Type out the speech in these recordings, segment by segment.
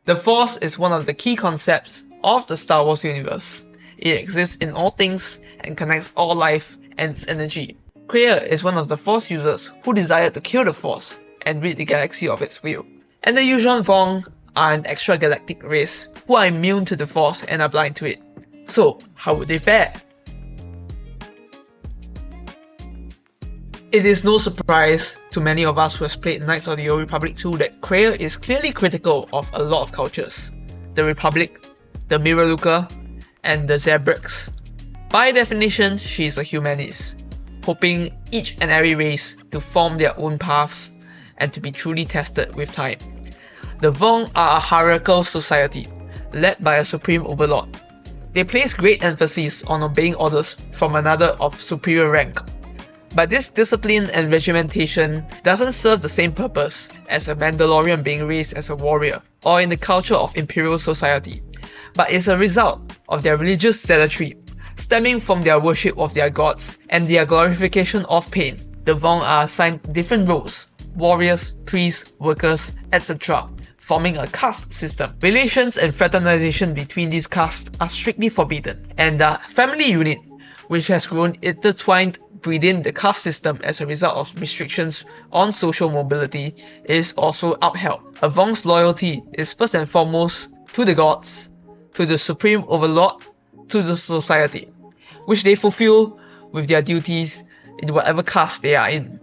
The Force is one of the key concepts of the Star Wars universe. It exists in all things and connects all life and its energy. Kreia is one of the Force users who desired to kill the Force and rid the galaxy of its will. And the Yuuzhan Vong are an extragalactic race who are immune to the Force and are blind to it. So, how would they fare? It is no surprise to many of us who have played Knights of the Old Republic 2 that Kreia is clearly critical of a lot of cultures. The Republic, the Mirror-Looker, and the Zebrix. By definition, she is a humanist, hoping each and every race to form their own paths and to be truly tested with time. The Vong are a hierarchical society, led by a supreme overlord. They place great emphasis on obeying orders from another of superior rank. But this discipline and regimentation doesn't serve the same purpose as a Mandalorian being raised as a warrior, or in the culture of imperial society, but is a result of their religious zealotry, stemming from their worship of their gods and their glorification of pain. The Vong are assigned different roles: warriors, priests, workers, etc., forming a caste system. Relations and fraternization between these castes are strictly forbidden, and the family unit, which has grown intertwined within the caste system as a result of restrictions on social mobility, is also upheld. A Vong's loyalty is first and foremost to the gods, to the supreme overlord, to the society, which they fulfill with their duties in whatever caste they are in.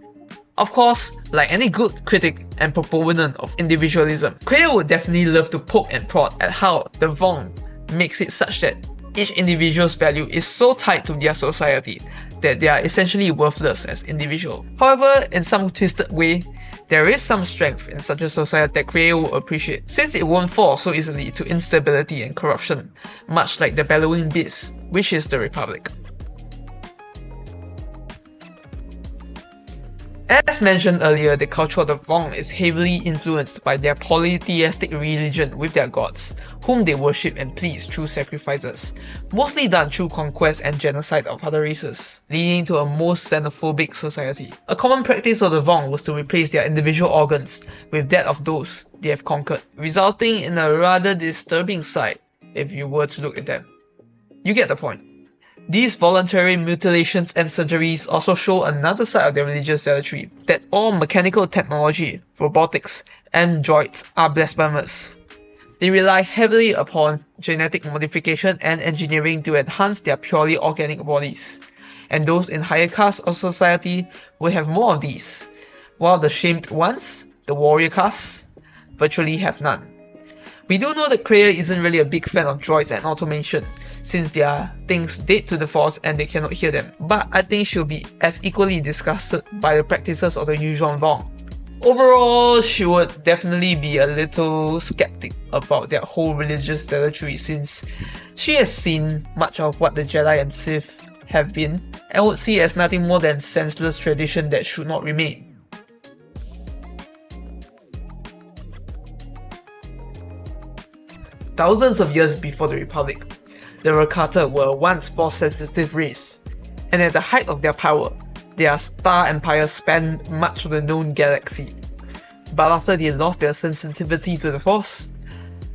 Of course, like any good critic and proponent of individualism, Kreia would definitely love to poke and prod at how the Vong makes it such that each individual's value is so tied to their society that they are essentially worthless as individuals. However, in some twisted way, there is some strength in such a society that Kreia will appreciate, since it won't fall so easily to instability and corruption, much like the bellowing beast, which is the Republic. As mentioned earlier, the culture of the Vong is heavily influenced by their polytheistic religion with their gods, whom they worship and please through sacrifices, mostly done through conquest and genocide of other races, leading to a most xenophobic society. A common practice of the Vong was to replace their individual organs with that of those they have conquered, resulting in a rather disturbing sight if you were to look at them. You get the point. These voluntary mutilations and surgeries also show another side of their religious zealotry, that all mechanical technology, robotics, and droids are blasphemous. They rely heavily upon genetic modification and engineering to enhance their purely organic bodies, and those in higher castes of society will have more of these, while the shamed ones, the warrior castes, virtually have none. We do know that Kreia isn't really a big fan of droids and automation, since they are things dead to the Force and they cannot hear them, but I think she'll be as equally disgusted by the practices of the Yuuzhan Vong. Overall, she would definitely be a little skeptic about their whole religious zealotry, since she has seen much of what the Jedi and Sith have been, and would see it as nothing more than senseless tradition that should not remain. Thousands of years before the Republic, the Rakata were a once Force-sensitive race, and at the height of their power, their star empire spanned much of the known galaxy. But after they lost their sensitivity to the Force,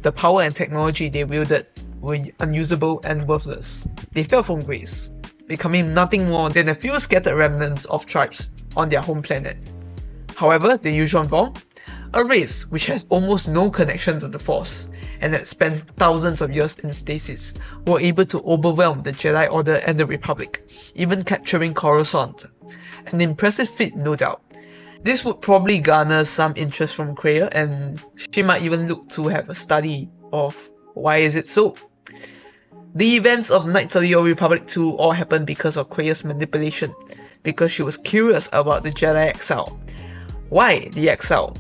the power and technology they wielded were unusable and worthless. They fell from grace, becoming nothing more than a few scattered remnants of tribes on their home planet. However, the Yuuzhan Vong, a race which has almost no connection to the Force and had spent thousands of years in stasis, were able to overwhelm the Jedi Order and the Republic, even capturing Coruscant. An impressive feat, no doubt. This would probably garner some interest from Kreia, and she might even look to have a study of why is it so. The events of Knights of the Old Republic 2 all happened because of Kreia's manipulation, because she was curious about the Jedi Exile. Why the Exile?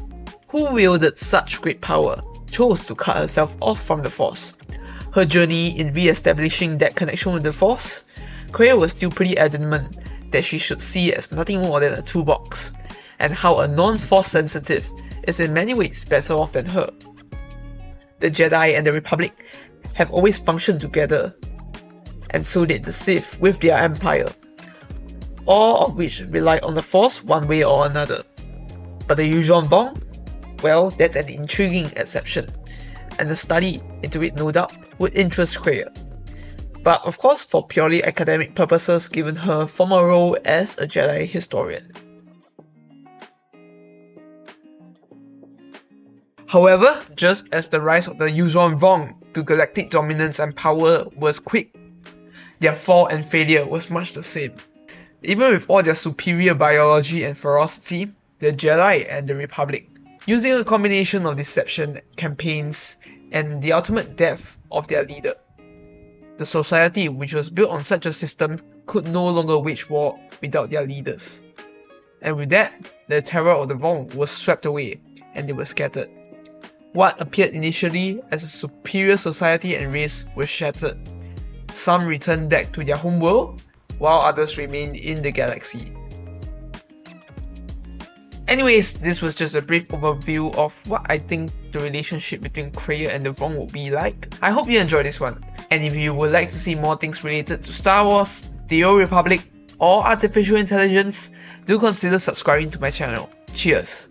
Who wielded such great power chose to cut herself off from the Force? Her journey in re-establishing that connection with the Force? Kreia was still pretty adamant that she should see it as nothing more than a toolbox, and how a non-Force sensitive is in many ways better off than her. The Jedi and the Republic have always functioned together, and so did the Sith with their empire, all of which rely on the Force one way or another. But the Yuuzhan Vong? Well, that's an intriguing exception. and the study into it no doubt would interest Kreia. But of course for purely academic purposes given her former role as a Jedi historian. However, just as the rise of the Yuuzhan Vong to galactic dominance and power was quick, their fall and failure was much the same. Even with all their superior biology and ferocity, the Jedi and the Republic, using a combination of deception, campaigns, and the ultimate death of their leader. The society which was built on such a system could no longer wage war without their leaders. And with that, the terror of the Vong was swept away and they were scattered. What appeared initially as a superior society and race was shattered. Some returned back to their homeworld, while others remained in the galaxy. Anyways, this was just a brief overview of what I think the relationship between Kreia and the Vong would be like. I hope you enjoyed this one. And if you would like to see more things related to Star Wars, the Old Republic, or artificial intelligence, do consider subscribing to my channel. Cheers!